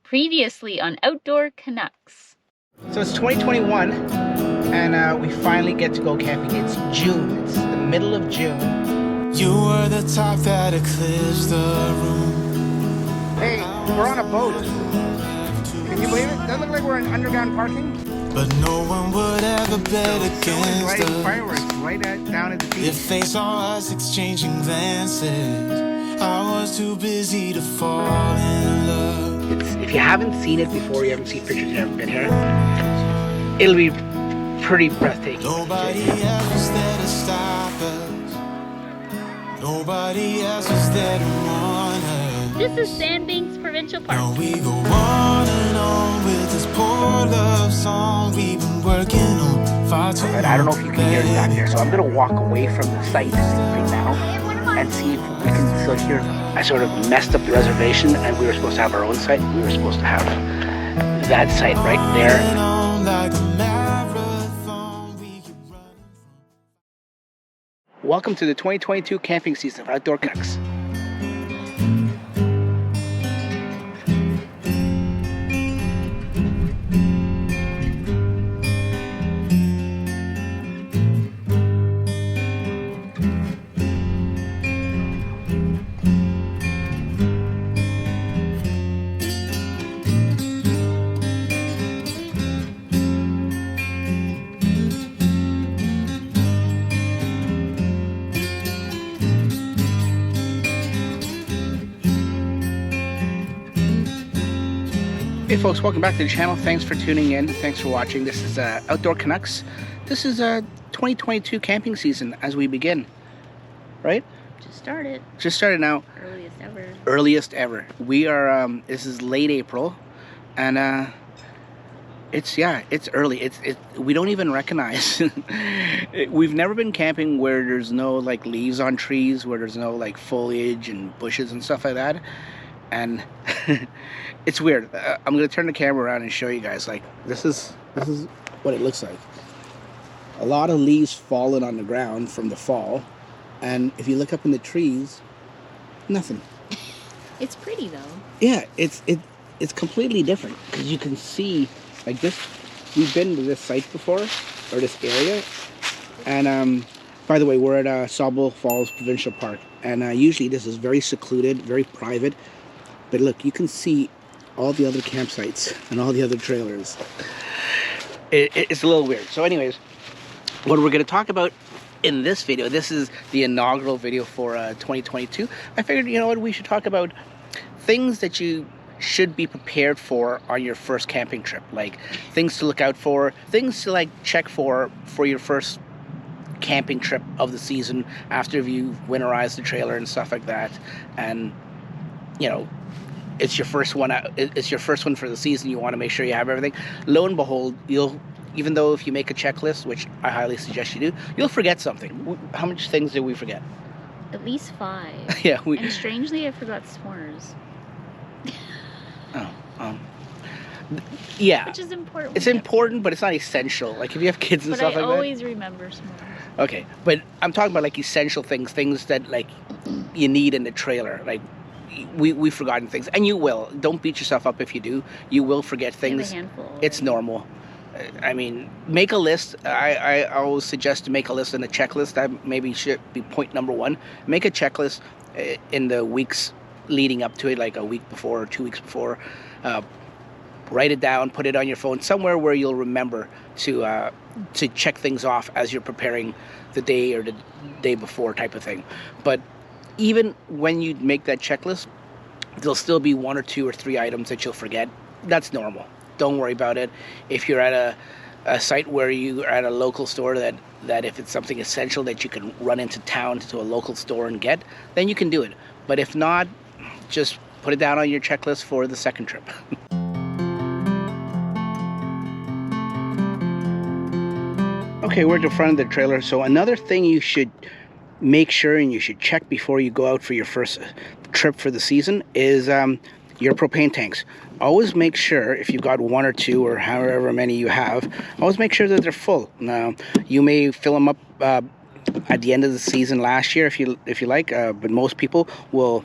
Previously on Outdoor Canucks. So it's 2021, and we finally get to go camping. It's June. It's the middle of June. You were the top that eclipsed the room. Hey, we're on a boat. Can you believe it? Doesn't look like we're in underground parking. But no one would ever bet against lighting us. fireworks right down at the beach. If they saw us exchanging glances, I was too busy to fall in love. If you haven't seen it before, you haven't seen pictures, you haven't been here, it'll be pretty breathtaking. Nobody else was there to stop us. Nobody else was there to warn us. This is Sandbanks Provincial Park. Now we go on and on with this poor love song we've been working on far too long. I don't know if you can hear it back there, so I'm going to walk away from the site right now and see if we can still hear them. I sort of messed up the reservation, and we were supposed to have our own site. We were supposed to have that site right there. Welcome to the 2022 camping season of Outdoor Canucks. Hey folks, welcome back to the channel. Thanks for tuning in. Thanks for watching. This is Outdoor Canucks. This is 2022 camping season as we begin. Right? Just started now. Earliest ever. We are, this is late April. And it's early. We don't even recognize. We've never been camping where there's no like leaves on trees, where there's no like foliage and bushes and stuff like that. And it's weird. I'm gonna turn the camera around and show you guys. Like this is what it looks like. A lot of leaves fallen on the ground from the fall, and if you look up in the trees, nothing. It's pretty though. Yeah, it's completely different because you can see like this. We've been to this site before, or this area, and by the way, we're at Sawbull Falls Provincial Park, and usually this is very secluded, very private. But look, you can see all the other campsites and all the other trailers. It's a little weird. So anyways, what we're going to talk about in this video, this is the inaugural video for 2022. I figured, you know what, we should talk about things that you should be prepared for on your first camping trip. Like things to look out for, things to like check for your first camping trip of the season after you've winterized the trailer and stuff like that. And, you know, it's your first one. It's your first one for the season. You want to make sure you have everything. Lo and behold, even though if you make a checklist, which I highly suggest you do, you'll forget something. How much things did we forget? At least 5. Yeah. And strangely, I forgot s'mores. Yeah. Which is important. It's important, but it's not essential. Like if you have kids and stuff like that. But I always remember s'mores. Okay, but I'm talking about like essential things that like you need in the trailer. Like we've forgotten things, and you will. Don't beat yourself up if you do. You will forget things. It's normal. I mean, make a list. I always suggest to make a list and a checklist. That maybe should be point number 1. Make a checklist in the weeks leading up to it, like a week before or 2 weeks before. Write it down, put it on your phone, somewhere where you'll remember to check things off as you're preparing the day or the day before type of thing. But even when you make that checklist, there'll still be 1 or 2 or 3 items that you'll forget. That's normal. Don't worry about it. If you're at a site where you are at a local store that if it's something essential that you can run into town to a local store and get, then you can do it. But if not, just put it down on your checklist for the second trip. Okay, we're at the front of the trailer. So another thing you should make sure and you should check before you go out for your first trip for the season is your propane tanks. Always make sure, if you've got 1 or 2 or however many you have, always make sure that they're full. Now, you may fill them up at the end of the season last year if you like, but most people will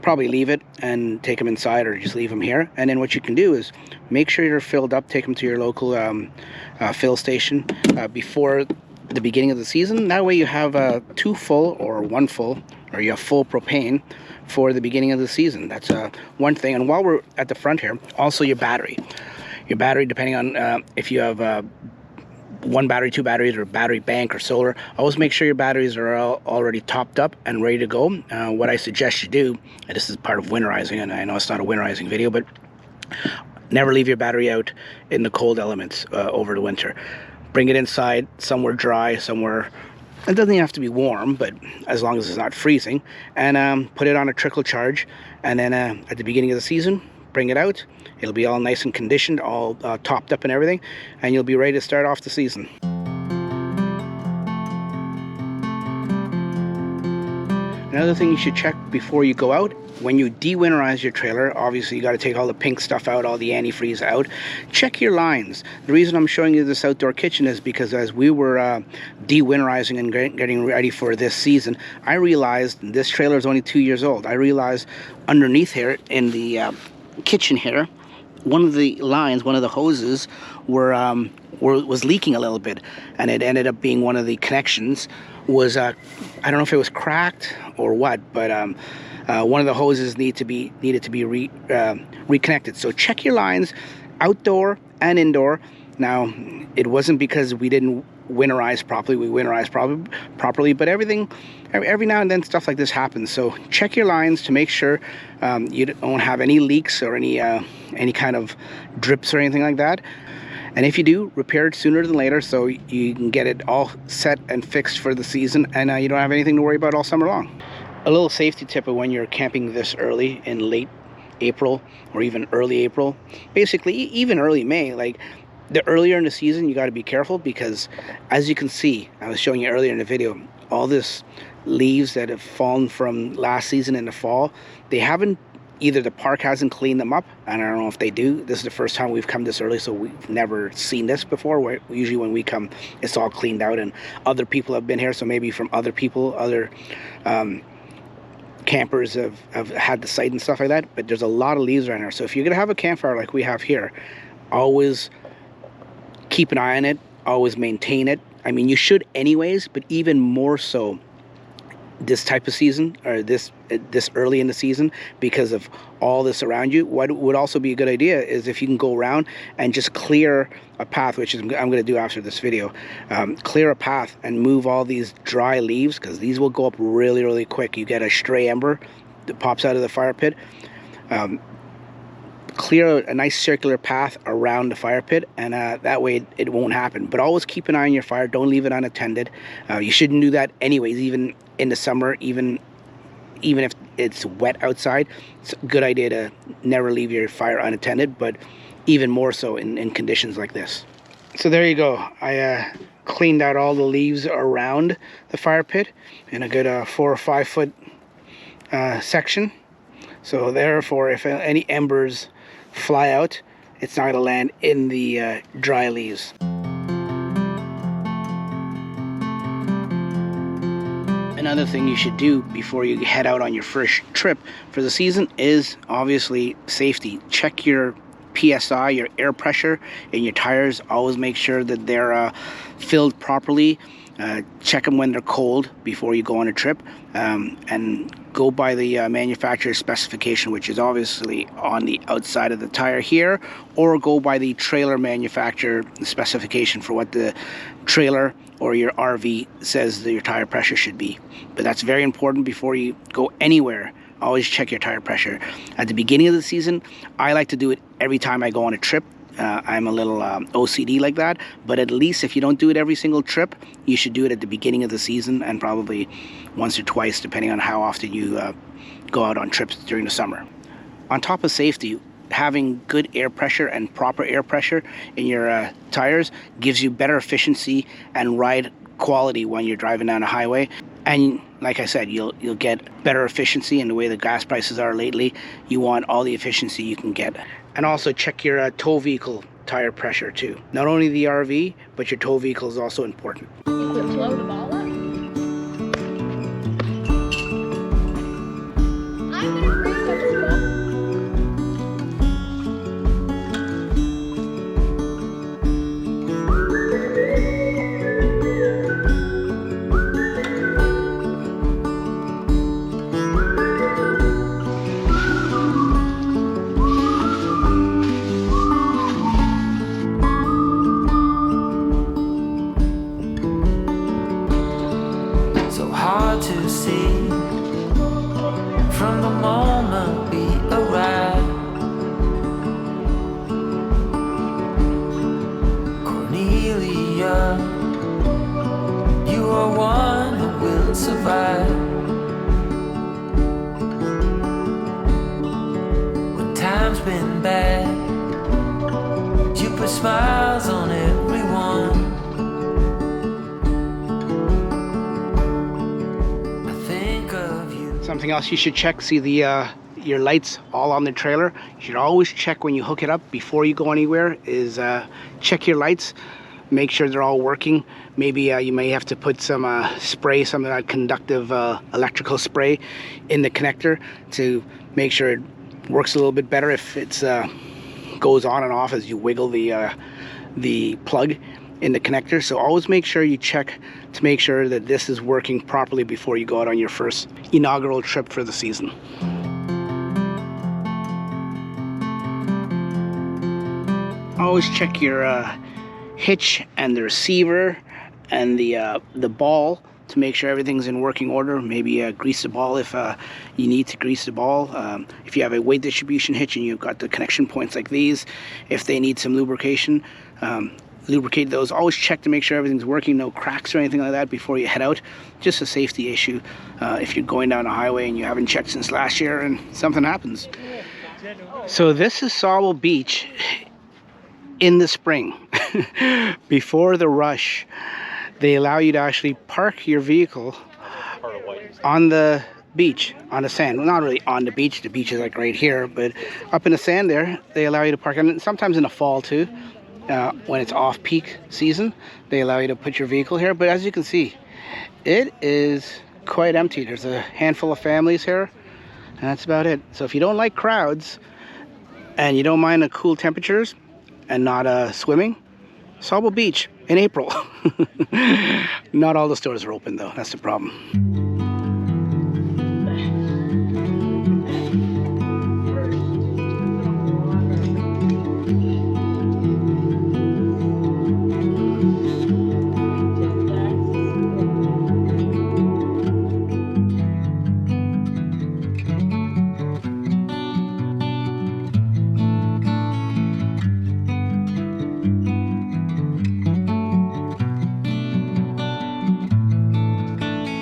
probably leave it and take them inside, or just leave them here. And then what you can do is make sure you're filled up, take them to your local fill station before the beginning of the season. That way you have 2 full or 1 full, or you have full propane for the beginning of the season. That's one thing. And while we're at the front here, also your battery, depending on if you have 1 battery, 2 batteries, or battery bank or solar, always make sure your batteries are already topped up and ready to go. What I suggest you do, and this is part of winterizing, and I know it's not a winterizing video, but never leave your battery out in the cold elements over the winter. Bring it inside, somewhere dry, somewhere, it doesn't even have to be warm, but as long as it's not freezing, and put it on a trickle charge, and then at the beginning of the season, bring it out. It'll be all nice and conditioned, all topped up and everything, and you'll be ready to start off the season. Another thing you should check before you go out, when you de-winterize your trailer, obviously you got to take all the pink stuff out, all the antifreeze out. Check your lines. The reason I'm showing you this outdoor kitchen is because as we were de-winterizing and getting ready for this season, I realized this trailer is only 2 years old. I realized underneath here in the kitchen here, one of the lines, one of the hoses was leaking a little bit, and it ended up being one of the connections was I don't know if it was cracked or what, but one of the hoses needed to be reconnected. So check your lines, outdoor and indoor. Now, it wasn't because we didn't winterize properly. We winterized properly, but every now and then stuff like this happens. So check your lines to make sure you don't have any leaks or any kind of drips or anything like that. And if you do, repair it sooner than later so you can get it all set and fixed for the season, and you don't have anything to worry about all summer long. A little safety tip of when you're camping this early in late April or even early April, basically even early May, like the earlier in the season, you got to be careful, because as you can see, I was showing you earlier in the video, all this leaves that have fallen from last season in the fall, they haven't, either the park hasn't cleaned them up, and I don't know if they do. This is the first time we've come this early, so we've never seen this before. Where usually when we come, it's all cleaned out, and other people have been here, so maybe from other people, other campers have had the site and stuff like that. But there's a lot of leaves around here, so if you're gonna have a campfire like we have here, always keep an eye on it, always maintain it. I mean, you should anyways, but even more so this type of season, or this early in the season, because of all this around you. What would also be a good idea is if you can go around and just clear a path, which is I'm going to do after this video, clear a path and move all these dry leaves, because these will go up really, really quick. You get a stray ember that pops out of the fire pit. Clear a nice circular path around the fire pit, and that way it won't happen. But always keep an eye on your fire. Don't leave it unattended. You shouldn't do that anyways, even in the summer, even if it's wet outside. It's a good idea to never leave your fire unattended, but even more so in conditions like this. So there you go. I cleaned out all the leaves around the fire pit in a good 4 or 5 foot section. So therefore, if any embers fly out, it's not going to land in the dry leaves. Another thing you should do before you head out on your first trip for the season is obviously safety. Check your PSI, your air pressure in your tires. Always make sure that they're filled properly. Check them when they're cold before you go on a trip, and go by the manufacturer's specification, which is obviously on the outside of the tire here, or go by the trailer manufacturer specification for what the trailer or your RV says that your tire pressure should be. But that's very important before you go anywhere. Always check your tire pressure. At the beginning of the season, I like to do it every time I go on a trip. I'm a little OCD like that, but at least if you don't do it every single trip, you should do it at the beginning of the season, and probably once or twice depending on how often you go out on trips during the summer. On top of safety, having good air pressure and proper air pressure in your tires gives you better efficiency and ride quality when you're driving down a highway. And like I said, you'll get better efficiency. In the way the gas prices are lately, you want all the efficiency you can get. And also check your tow vehicle tire pressure too. Not only the RV, but your tow vehicle is also important. You could blow the ball up. I'm gonna and bad. You put smiles on everyone. I think of you. Something else you should check, see the your lights all on the trailer. You should always check when you hook it up before you go anywhere, is check your lights, make sure they're all working. Maybe you may have to put some spray, some of that conductive electrical spray in the connector to make sure it works a little bit better if it's goes on and off as you wiggle the plug in the connector. So always make sure you check to make sure that this is working properly before you go out on your first inaugural trip for the season. Always check your hitch and the receiver and the ball to make sure everything's in working order. Maybe grease the ball if you need to grease the ball. If you have a weight distribution hitch and you've got the connection points like these, if they need some lubrication, lubricate those. Always check to make sure everything's working, no cracks or anything like that before you head out. Just a safety issue if you're going down a highway and you haven't checked since last year and something happens. So this is Sawble Beach in the spring. Before the rush, they allow you to actually park your vehicle on the beach, on the sand. Well, not really on the beach is like right here, but up in the sand there, they allow you to park. And sometimes in the fall too, when it's off-peak season, they allow you to put your vehicle here. But as you can see, it is quite empty. There's a handful of families here, and that's about it. So if you don't like crowds, and you don't mind the cool temperatures, and not swimming, Sawble Beach in April. Not all the stores are open though, that's the problem.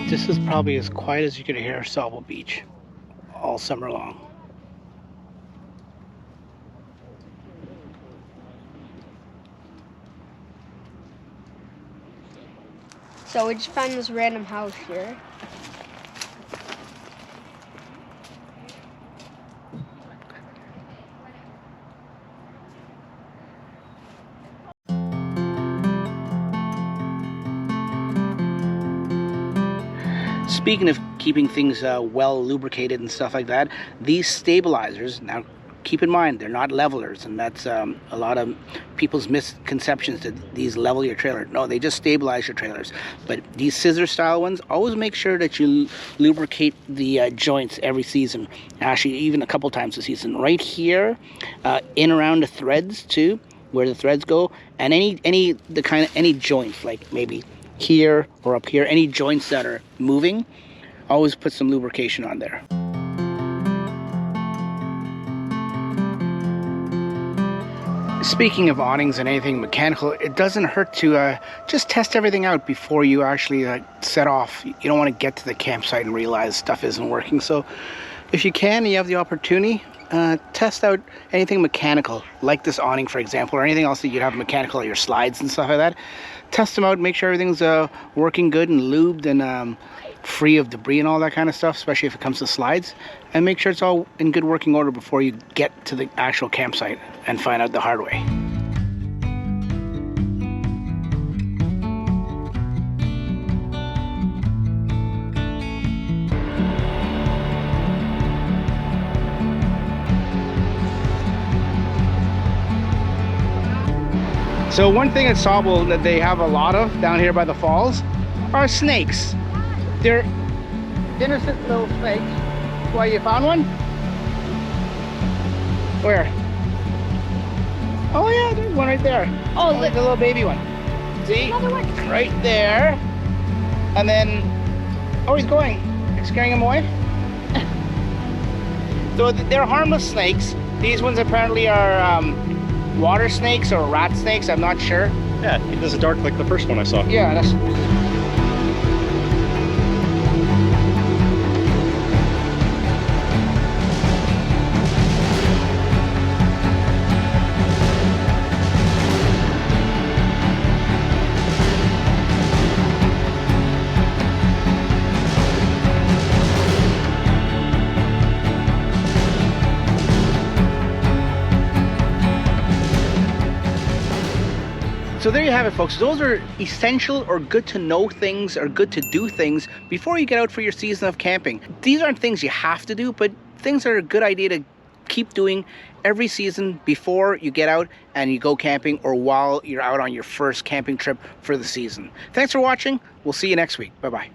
This is probably as quiet as you could hear Sawble Beach all summer long. So we just found this random house here. Speaking of keeping things well lubricated and stuff like that, these stabilizers, now keep in mind, they're not levelers, and that's a lot of people's misconceptions that these level your trailer. No, they just stabilize your trailers. But these scissor style ones, always make sure that you lubricate the joints every season. Actually, even a couple times a season. Right here, in around the threads too, where the threads go, and any joints, like maybe here or up here, any joints that are moving, always put some lubrication on there. Speaking of awnings and anything mechanical, it doesn't hurt to just test everything out before you actually set off. You don't want to get to the campsite and realize stuff isn't working. So if you can, you have the opportunity, test out anything mechanical, like this awning for example, or anything else that you have mechanical, your slides and stuff like that. Test them out, make sure everything's working good and lubed and free of debris and all that kind of stuff, especially if it comes to slides, and make sure it's all in good working order before you get to the actual campsite and find out the hard way. So one thing at Sawble that they have a lot of down here by the falls are snakes. They're innocent little snakes. Why, you found one? Where? Oh yeah, there's one right there. Oh, look, the little baby one. See? Another one. Right there. And then, oh, he's going. You're scaring him away? So they're harmless snakes. These ones apparently are water snakes or rat snakes, I'm not sure. Yeah, it doesn't dark like the first one I saw. Yeah, that's... So there you have it, folks. Those are essential or good to know things or good to do things before you get out for your season of camping. These aren't things you have to do, but things that are a good idea to keep doing every season before you get out and you go camping or while you're out on your first camping trip for the season. Thanks for watching. We'll see you next week. Bye-bye.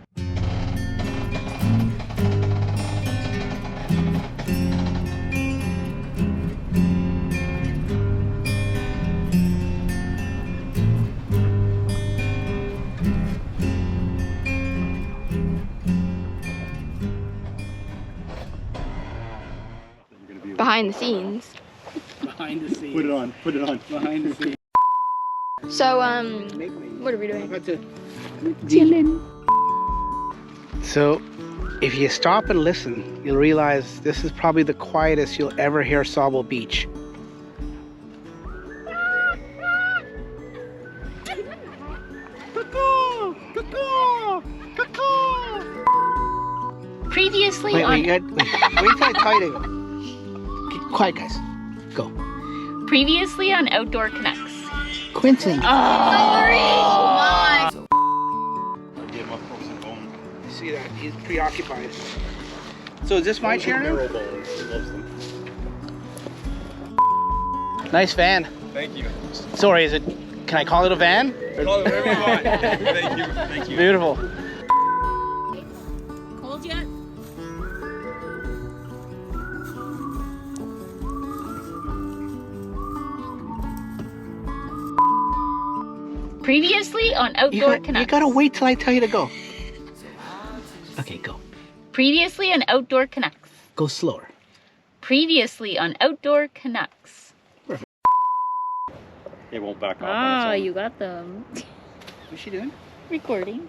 Behind the scenes. Behind the scenes. Put it on. Put it on. Behind the scenes. So, what are we doing? Chillin'. So, if you stop and listen, you'll realize this is probably the quietest you'll ever hear Sauble Beach. Previously Wait on till I tell you to go. Quiet, guys. Go. previously on Outdoor Canucks. Quentin. Oh, See that? He's preoccupied. So is this my chair now? Nice van. Thank you. Sorry, can I call it a van? Call it whatever you want. Thank you. Thank you. Beautiful. cold yet? Previously on Outdoor Canucks. You gotta wait till I tell you to go. Okay, go. Previously on Outdoor Canucks. Go slower. Previously on Outdoor Canucks. It won't back off. Ah, you got them. What's she doing? Recording.